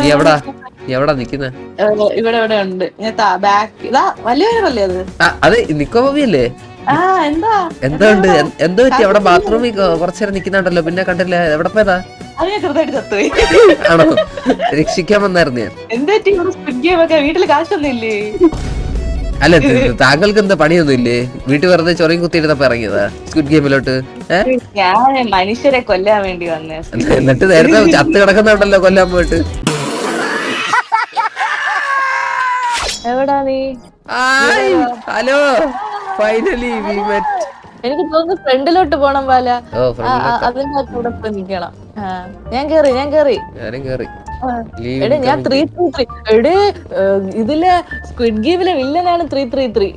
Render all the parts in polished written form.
നീ എവിടാ നിക്കുന്നെ? ഇവിടെ ഇവിടെ ഉണ്ട്. ഞാൻ ബാക്ക് ഇതാ വലിയ വയറല്ലേ അത്? അത് നിക്കോ ബോബിയല്ലേ? എന്തോ ഉണ്ട്, എന്തോ പറ്റി? അവിടെ ബാത്റൂമിൽ കുറച്ചേരം നിക്കുന്നുണ്ടല്ലോ, പിന്നെ കണ്ടില്ല. എവിടെ പോയതാ? അത് ഞാൻ ചെറുതായിട്ട് ചത്തുപോയി. ആണോ? രക്ഷിക്കാൻ വന്നായിരുന്നു ഞാൻ. എന്താ വീട്ടില് കാശൊന്നും ഇല്ലേ? അല്ല, താങ്കൾക്ക് എന്താ പണിയൊന്നും ഇല്ലേ? വീട്ടിൽ വെറുതെ ചൊറിയും കുത്തിയിരുന്നപ്പോ ഇറങ്ങിയതാ സ്ക്വിഡ് ഗെയിമിലോട്ട്? ഞാൻ മനുഷ്യരെ കൊല്ലാൻ വേണ്ടി വന്നേ. എന്നിട്ട് നേരത്തെ ചത്ത് കിടക്കുന്നുണ്ടല്ലോ കൊല്ലാൻ പോയിട്ട്. എവിടാ നീ? Hello, finally we met. എനിക്ക് തോന്നുന്നു ഫ്രണ്ടിലോട്ട് പോണം പാല. അതിന്റെ കൂടെ നിക്കണം. ഞാൻ കേറി ഞാനും കേറി. എടേ ഞാൻ 333. എടേ ഇതിലെ സ്ക്വിഡ് ഗെയിമിലെ വില്ലനാണ് 333.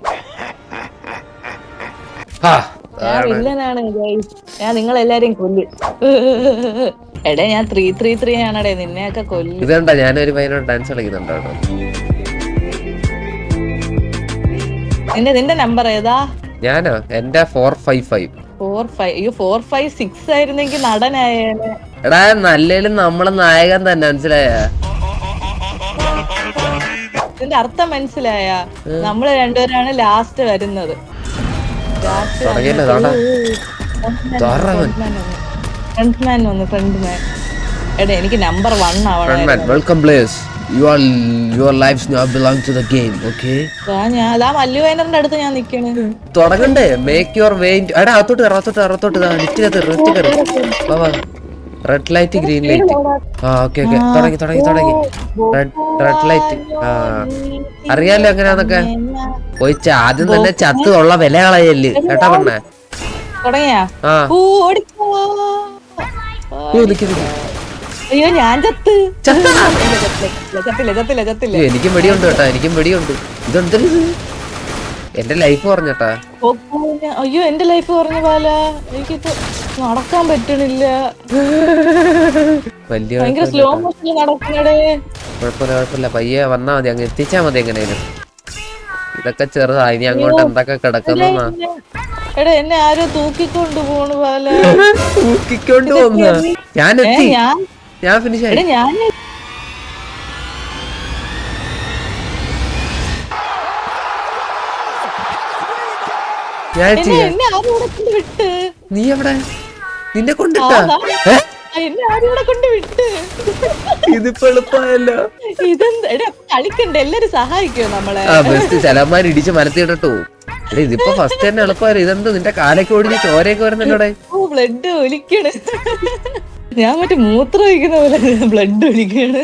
ഞാൻ വില്ലനാണ്. ഞാൻ നിങ്ങളെല്ലാരെയും കൊല്ലും. എടേ ഞാൻ 333 ആണടേ, നിന്നെയൊക്കെ കൊല്ലും. ഇതെന്താ ഞാനൊരു പയ്യനോട് ഡാൻസ് കളിക്കുന്നുണ്ടോ? നിന്റെ നമ്പർ ഏതാ? ഞാനോ? എന്റെ 455. 456 ആയിരുന്നെങ്കിൽ നടനായേനെ. എടാ, നല്ലേലും നമ്മളെ നായകൻ തന്നെ, മനസ്സിലായ? ഇതിന്റെ അർത്ഥം മനസ്സിലായ? നമ്മള് രണ്ടുപേരാണ് ലാസ്റ്റ് വരുന്നത്. എടാ എനിക്ക് നമ്പർ 1 ആവണം. Welcome players. Your lives now belong to the game, okay? ഞാൻ മല്ലു വൈനറിന്റെ അടുത്ത് ഞാൻ നിക്കണ്. തുടങ്ങണ്ടേ? Make your way. എടാ അകത്തോട്ട് red light, green light. Okay തുടങ്ങി. Red light. അറിയാലോ എങ്ങനെയാന്നൊക്കെ. പോയി ആദ്യം തന്നെ ചത്ത് ഉള്ള വില കളയല്ലേ കേട്ടാ പെണ്ണേ. തുടങ്ങിയാ? അയ്യോ ഞാൻ ചത്തില്ല. എനിക്കും വെടിയുണ്ട് കേട്ടാ, എനിക്കും വെടിയുണ്ട്. ഇതെന്തൊരു എന്റെ ലൈഫ് പറഞ്ഞട്ടാ. അയ്യോ എന്റെ ലൈഫ് പറഞ്ഞ പോലെ എനിക്കിപ്പോ നടക്കാൻ പറ്റണില്ല. ഭയങ്കര സ്ലോ മോഷനിൽ നടക്കണടേ. കുഴപ്പമില്ല, പയ്യെ വന്നാ മതി, അങ്ങ് എത്തിച്ചാ മതി. എങ്ങനെയാലും ഇതൊക്കെ ചെറുതാ, ഇനി അങ്ങോട്ട് എന്തൊക്കെ കിടക്കുന്ന. എടാ എന്നെ ആരോ തൂക്കിക്കൊണ്ടു പോണു പോലെ. തൂക്കിക്കൊണ്ട് പോന്ന ഞാനെത്തി, ഞാൻ ഫിനിഷ് ആയി. നീ എവിടെ? നിന്നെ കൊണ്ടിട്ടാ? ഇതിപ്പോ എളുപ്പമായല്ലോ. കളിക്കണ്ട, എല്ലാരും സഹായിക്കോ നമ്മളെ? ബെസ്റ്റ്. ചിലന്മാർ ഇടിച്ച് മരത്തിട്ടോ. ഇതിപ്പോ ഫസ്റ്റ് തന്നെ എളുപ്പമായിരുന്നു. ഇതെന്ത് നിന്റെ കാലൊക്കെ ഓടിഞ്ഞ് ചോരയൊക്കെ വരുന്നുണ്ടോടെ? ബ്ലഡ് ഒലിക്കണ്. ഞാൻ മറ്റേ മൂത്രം ഒഴിക്കുന്ന പോലെ ബ്ലഡ് ഒലിക്കണ്.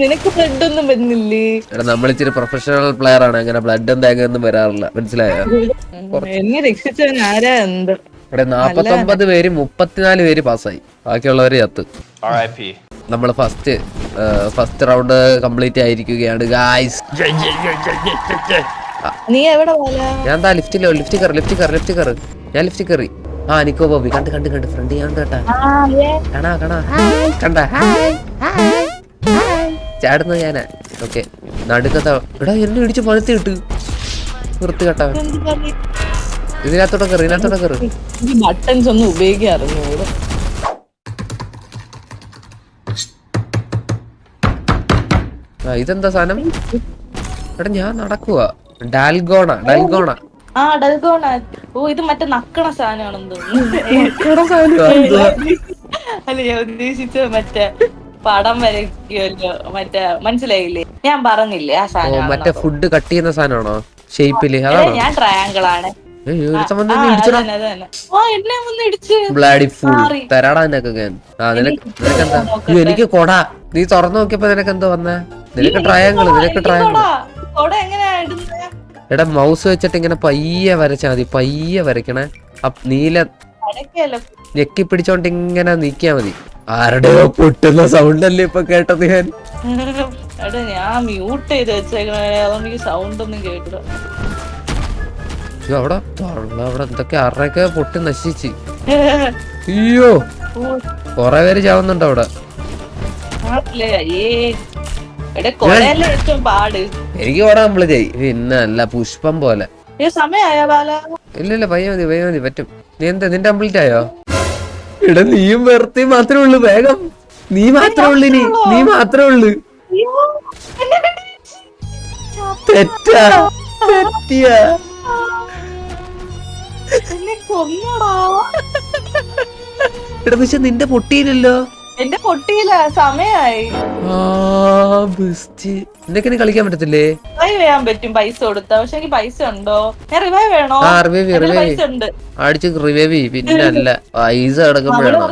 നിനക്ക് ബ്ലഡ് ഒന്നും വരുന്നില്ലേ? നമ്മളിച്ചിരി പ്രൊഫഷണൽ പ്ലെയർ ആണ്, അങ്ങനെ ബ്ലഡും തേങ്ങയൊന്നും വരാറില്ല, മനസ്സിലായോ? എന്നെ രക്ഷിച്ചവൻ ആരാ? എന്ത് ഇവിടെ 49 പേര് 34 പേര് പാസ്സായി, ബാക്കിയുള്ളവര് ചത്ത്. നമ്മള് ഫസ്റ്റ് റൗണ്ട് കംപ്ലീറ്റ് ആയിരിക്കുകയാണ് ഗായ്സ്. നീ എവിടെ? ഞാൻ ലിഫ്റ്റ് കയറി. ഞാൻ ലിഫ്റ്റ് കയറി. നിക്കോ ബോബി കണ്ട് ഫ്രണ്ട് ഞാൻ കേട്ടാ. കണ്ട ചാടുന്നത് ഞാനാ. ഓക്കെ, നടുക്കത്ത. എടാ എന്നെ ഇടിച്ച് പഴുത്തി ഇട്ട് വൃത്തി കേട്ടാ. ഇതിനകത്തോടെ കയറി. ബട്ടൺസ് ഒന്നും ഉപയോഗിക്കാറുണ്ട്. ഇതെന്താ സാധനം? എടാ ഞാൻ നടക്കുവാ. ഡാൽഗോണ. ഓ ഇത് മറ്റേ നക്കണ സാധനമാണെന്ന് തോന്നുന്നു. അല്ല ഞാൻ ഉദ്ദേശിച്ച മറ്റേ പടം വരയ്ക്കുമല്ലോ, മറ്റേ മനസ്സിലായില്ലേ? ഞാൻ പറഞ്ഞില്ലേ ആ സാധനം. മറ്റേ ഫുഡ് കട്ട് ചെയ്യുന്ന സാധനമാണോ ഷേപ്പില്? ഞാൻ ട്രയാങ്കിൾ ആണ്. എനിക്ക് കൊട. നീ തുറന്നു നോക്കിയപ്പോ നിനക്ക് എന്തോ വന്നേ? നിനക്ക് ട്രയാങ്കിൾ. എടാ മൗസ് വെച്ചിട്ട് ഇങ്ങനെ പയ്യെ വരച്ചാ മതി, പയ്യെ വരയ്ക്കണേ. നീല ഞെക്കി പിടിച്ചോണ്ട് ഇങ്ങനെ നീക്കിയാ മതി. ആരുടെയോ പൊട്ടുന്ന സൗണ്ട് അല്ലേ ഇപ്പൊ കേട്ടത് ഞാൻ? ഞാൻ മ്യൂട്ട് ചെയ്ത് വെച്ചേക്കണേ, അതുകൊണ്ട് എനിക്ക് സൗണ്ട് ഒന്നും കേട്ടില്ല. അവിടെ എന്തൊക്കെ ആരുടെയൊക്കെ പൊട്ടി നശിച്ച്. അയ്യോ കൊറേ പേര് ചാവുന്നുണ്ട് അവിടെ. എനിക്ക് ഓടാൻ നമ്മള് ചെയ്. പിന്നെ അല്ല പുഷ്പം പോലെ. ഇല്ല പയ്യ മതി പറ്റും. നീ എന്താ നിന്റെ കംപ്ലീറ്റ് ആയോ? ഇവിടെ നീയും വെറുതെ മാത്രമേ ഉള്ളൂ. വേഗം നീ മാത്രമേ ഉള്ളു ഇനി, നീ മാത്രമേ ഉള്ളു. തെറ്റാ, തെറ്റിയാ. എടാ പക്ഷെ നിന്റെ പൊട്ടിയില്ലല്ലോ. എന്റെ പൊട്ടിയില്ല, സമയായി. നിനക്ക് കളിക്കാൻ പറ്റത്തില്ലേ? റിവൈവ് ചെയ്യാൻ പറ്റും പൈസ കൊടുത്താ, പക്ഷെ എനിക്ക് പൈസ ഉണ്ടോ? ഞാൻ റിവൈവ് വേണോ? പൈസ ഉണ്ട്, അടിച്ച് റിവൈവ്. പിന്നെ അല്ല പൈസ കിടക്കുമ്പോഴാണോ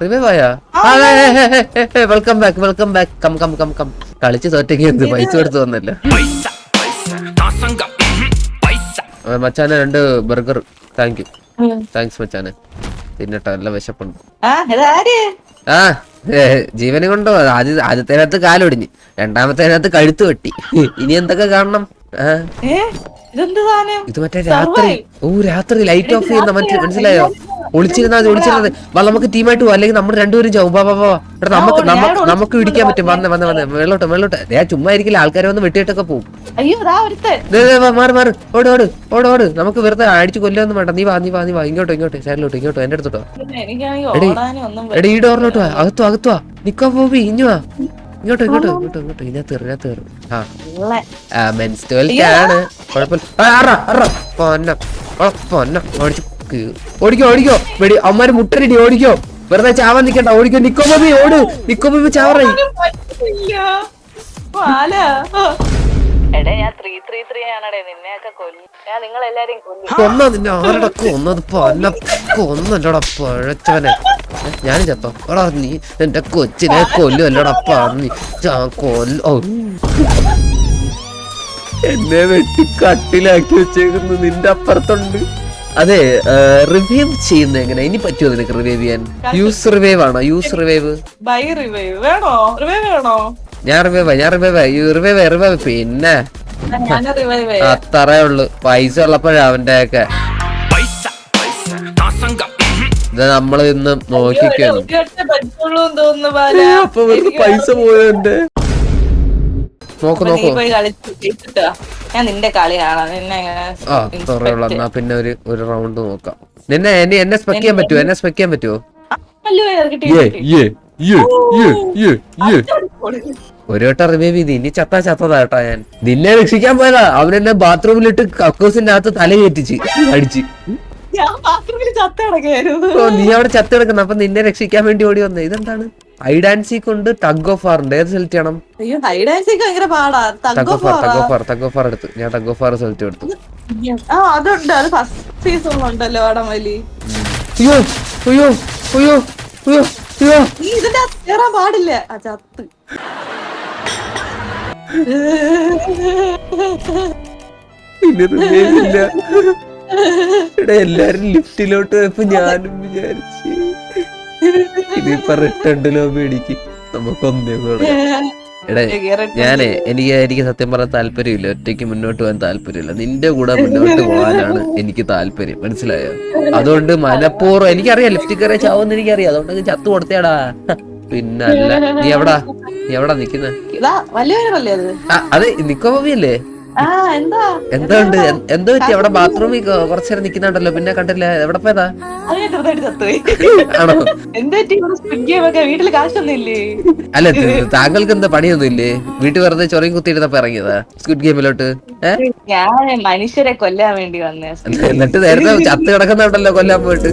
റിവൈവ് ആയാ? Welcome back, welcome back. Come come come come. കളിച്ച് തോറ്റയ്ക്ക് എന്ത് പൈസ കൊടുത്ത് വന്നല്ലോ. മച്ചാനെ 2 ബർഗർ. താങ്ക് യു, താങ്ക്സ് മച്ചാനെ. തിന്നട്ടെ, നല്ല വിശപ്പുണ്ട്. ആ ജീവനെ കൊണ്ടോ. ആദ്യത്തേനകത്ത് കാലൊടിഞ്ഞ്, രണ്ടാമത്തേനകത്ത് കഴുത്ത് വെട്ടി. ഇനി എന്തൊക്കെ കാണണം? ഇത് മറ്റേ രാത്രി, രാത്രി ലൈറ്റ് ഓഫ് ചെയ്യുന്ന മനസ്സിലായോ? ഒളിച്ചിരുന്നാ ഒളിച്ചിരുന്നത്. നമുക്ക് ടീമായിട്ട് പോവാ, അല്ലെങ്കിൽ നമ്മൾ രണ്ടുപേരും ചാവും. നമുക്ക് ഇടിക്കാൻ പറ്റും. വന്ന് വെള്ളോട്ട്. ഞാൻ ചുമ്മാ ഇരിക്കില്ല, ആൾക്കാരെ വന്ന് വെട്ടിയിട്ടൊക്കെ പോകും. മാറ് ഓട്. നമുക്ക് വെറുതെ അടിച്ചു കൊല്ലൊന്നും വേണ്ട. നീ വാ ഇങ്ങോട്ടോ സൈഡിലോട്ടോ എന്റെ അടുത്തോട്ടോ. എടീ ഈ ഡോറിലോട്ട് വാ, അകത്തുവാ. നിക്കോ പോവി, ഇഞ്ഞു വാ. ഇങ്ങോട്ടോ. ഇതിനകത്ത് മെൻസ് 12 ആണ്, കുഴപ്പമില്ല. ഓടിക്കോ വെടി. അമ്മമാര് മുട്ടരടി, ഓടിക്കോ. വെറുതെ ചാവാൻ നിക്കണ്ട, ഓടിക്കോ. നിക്കോ ബോബി ചാവറേ. കൊന്നോ നിന്നെ? ആരുടെ കൊന്നത്? കൊന്നല്ലോടാ പഴച്ചവനെ. ഞാനും ചത്തോ? എടാ നീ എന്റെ കൊച്ചിനെ കൊല്ലുമല്ലോടാ പന്നി. എന്നെ വെട്ടി കട്ടിലാക്കി വെച്ചേക്കുന്നു. നിന്റെ അപ്പുറത്തുണ്ട്. അതെ, റിവൈവ് ചെയ്യുന്ന എങ്ങനെ? ഇനി പറ്റുമോ നിനക്ക് റിവൈവ് ചെയ്യാൻ? യൂസ് റിവൈവ് ആണോ? Use revive. ഞാൻ റിവൈവ്. പിന്നെ അത്രേ ഉള്ളു. പൈസ ഉള്ളപ്പോഴാ അവന്റെ ഒക്കെ. ഇത് നമ്മള് ഇന്ന് നോക്കിക്കുന്നു. അപ്പൊ പൈസ പോയതിന്റെ നോക്കൂ. ഞാൻ നിന്റെ കളി കാണാം. എന്നാ പിന്നെ ഒരു റൗണ്ട് നോക്കാം. എന്നെ സ്പെക്ക് ചെയ്യാൻ പറ്റുമോ? ഒരു വട്ടം റിവൈവ് ചെയ്ത് ഇനി ചത്തതാ ഞാൻ. നിന്നെ രക്ഷിക്കാൻ പോയതാ. അവനെന്നെ ബാത്റൂമിലിട്ട് കക്കൂസിന്റെ അകത്ത് തല കയറ്റിച്ച് അടിച്ച്. നീ അവിടെ ചത്ത കിടക്കുന്ന. അപ്പൊ നിന്നെ രക്ഷിക്കാൻ വേണ്ടി ഓടി വന്നേ. ഇതെന്താണ്? ഹൈഡാൻസി കൊണ്ട് ടഗ് ഓഫ് ഫാർ ഉണ്ട്. ഏത് സെലക്ട് ചെയ്യണം? ടഗ് ഓഫ് ഫാർ എടുത്ത്. ഞാൻ ടഗ് ഓഫ് ഫാർ സെലക്ട് എടുത്തു. പാടില്ല. എല്ലാരും ലിഫ്റ്റിലോട്ട് പോയപ്പോ ഞാനും വിചാരിച്ചു ഇതിപ്പോ റിട്ടേണിലോ മേടിക്ക് നമുക്കൊന്നേ കൂടെ. എനിക്ക് സത്യം പറയാൻ താല്പര്യമില്ല. ഒറ്റയ്ക്ക് മുന്നോട്ട് പോകാൻ താല്പര്യമില്ല. നിന്റെ കൂടെ മുന്നോട്ട് പോകാനാണ് എനിക്ക് താല്പര്യം, മനസ്സിലായോ? അതുകൊണ്ട് മനഃപൂർവ്വം, എനിക്കറിയാം ലിഫ്റ്റ് കയറിയ ചാവെന്ന് എനിക്കറിയാം. അതുകൊണ്ട് ചത്തു കൊടുത്തേടാ. പിന്നല്ല. നീ എവിടാ നിക്കുന്നെ? അതെ, നിക്കോ ബോബിയല്ലേ? എന്തുണ്ട്? എന്തോ പറ്റി? അവിടെ ബാത്റൂമിൽ കുറച്ചേരം നിക്കുന്നുണ്ടല്ലോ, പിന്നെ കണ്ടില്ല. എവിടെ പോയതാ? ആണോ? അല്ല, താങ്കൾക്ക് എന്താ പണിയൊന്നും ഇല്ലേ? വീട്ടിൽ വെറുതെ ചൊറിയും കുത്തിയിരുന്നപ്പോ ഇറങ്ങിയതാ സ്ക്വിഡ് ഗെയിമിലോട്ട്? മനുഷ്യരെ കൊല്ലാൻ വേണ്ടി വന്നേ. എന്നിട്ട് നേരത്തെ ചത്ത് കിടക്കുന്നുണ്ടല്ലോ കൊല്ലാൻ പോയിട്ട്.